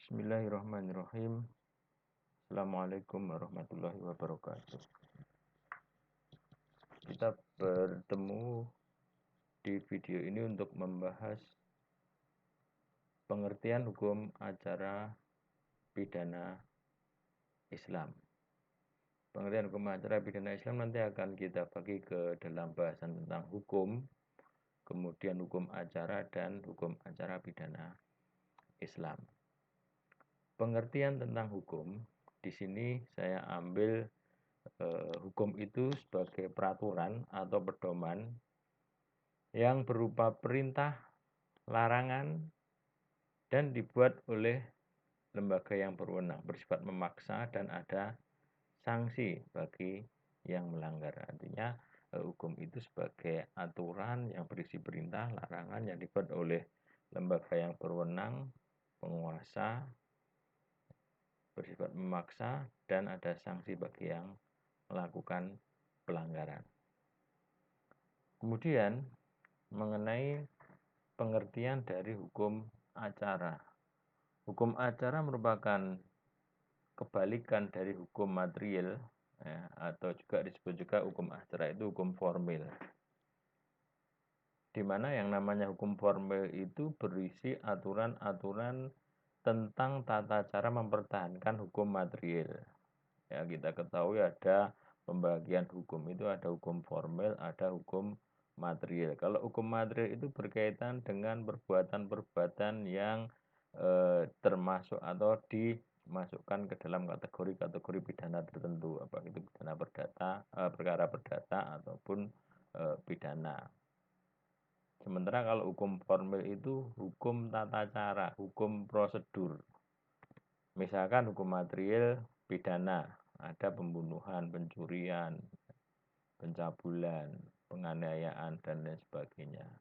Bismillahirrahmanirrahim. Assalamualaikum warahmatullahi wabarakatuh. Kita bertemu di video ini untuk membahas pengertian hukum acara pidana Islam. Pengertian hukum acara pidana Islam nanti akan kita bagi ke dalam bahasan tentang hukum, kemudian hukum acara dan hukum acara pidana Islam. Pengertian tentang hukum, di sini saya ambil hukum itu sebagai peraturan atau pedoman yang berupa perintah, larangan, dan dibuat oleh lembaga yang berwenang, bersifat memaksa dan ada sanksi bagi yang melanggar. Artinya hukum itu sebagai aturan yang berisi perintah, larangan yang dibuat oleh lembaga yang berwenang, penguasa, bersifat memaksa, dan ada sanksi bagi yang melakukan pelanggaran. Kemudian mengenai pengertian dari hukum acara. Hukum acara merupakan kebalikan dari hukum material, ya, atau juga disebut juga hukum acara itu hukum formil. Di mana yang namanya hukum formil itu berisi aturan-aturan tentang tata cara mempertahankan hukum material. Ya, kita ketahui ada pembagian hukum itu ada hukum formil, ada hukum material. Kalau hukum material itu berkaitan dengan perbuatan-perbuatan yang termasuk atau dimasukkan ke dalam kategori-kategori pidana tertentu, apa itu pidana perdata, perkara perdata ataupun pidana. Sementara kalau hukum formil itu hukum tata cara, hukum prosedur. Misalkan hukum material pidana, ada pembunuhan, pencurian, pencabulan, penganiayaan, dan lain sebagainya.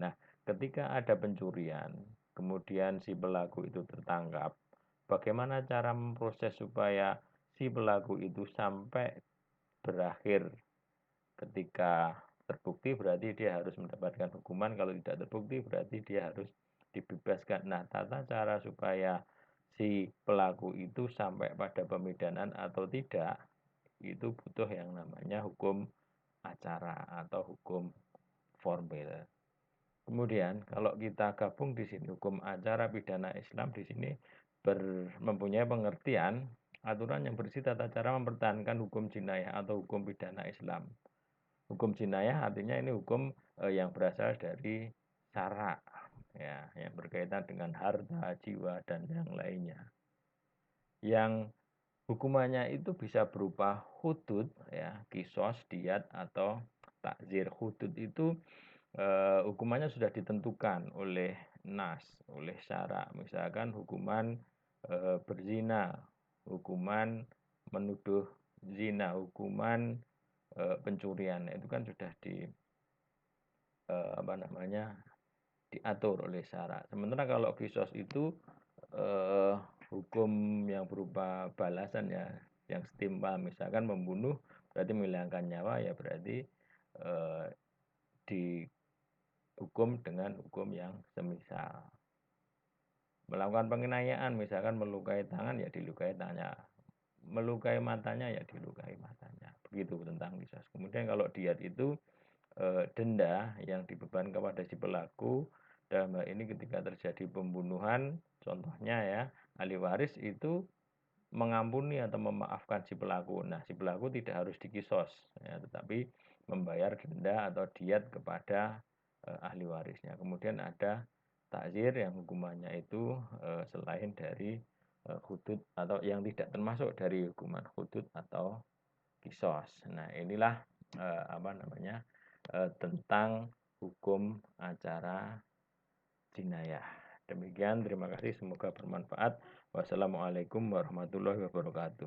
Nah, ketika ada pencurian, kemudian si pelaku itu tertangkap, bagaimana cara memproses supaya si pelaku itu sampai berakhir ketika terbukti berarti dia harus mendapatkan hukuman, kalau tidak terbukti berarti dia harus dibebaskan. Nah, tata cara supaya si pelaku itu sampai pada pemidanan atau tidak, itu butuh yang namanya hukum acara atau hukum formil. Kemudian kalau kita gabung di sini hukum acara pidana Islam di sini mempunyai pengertian aturan yang berisi tata cara mempertahankan hukum jinayah atau hukum pidana Islam. Hukum jinayah artinya ini hukum yang berasal dari syara, ya, yang berkaitan dengan harta, jiwa, dan yang lainnya. Yang hukumannya itu bisa berupa hudud, ya, kisos, diat, atau takzir. Hudud itu hukumannya sudah ditentukan oleh nas, oleh syara. Misalkan hukuman berzina, hukuman menuduh zina, hukuman pencurian, itu kan sudah diatur oleh syara. Sementara kalau kisos itu hukum yang berupa balasan, ya, yang setimpal. Misalkan membunuh berarti menghilangkan nyawa, ya berarti dihukum dengan hukum yang semisal. Melakukan penganiayaan, misalkan melukai tangan, ya dilukai tangannya. Melukai matanya, ya dilukai matanya. Begitu tentang kisos. Kemudian kalau diat itu denda yang dibeban kepada si pelaku. Dalam hal ini ketika terjadi pembunuhan, contohnya ya, ahli waris itu mengampuni atau memaafkan si pelaku. Nah, si pelaku tidak harus dikisos, ya, tetapi membayar denda atau diat kepada ahli warisnya. Kemudian ada takzir yang hukumannya itu selain dari hudud atau yang tidak termasuk dari hukuman hudud atau kisos. Nah, inilah tentang hukum acara jinayah. Demikian, terima kasih, semoga bermanfaat. Wassalamualaikum warahmatullahi wabarakatuh.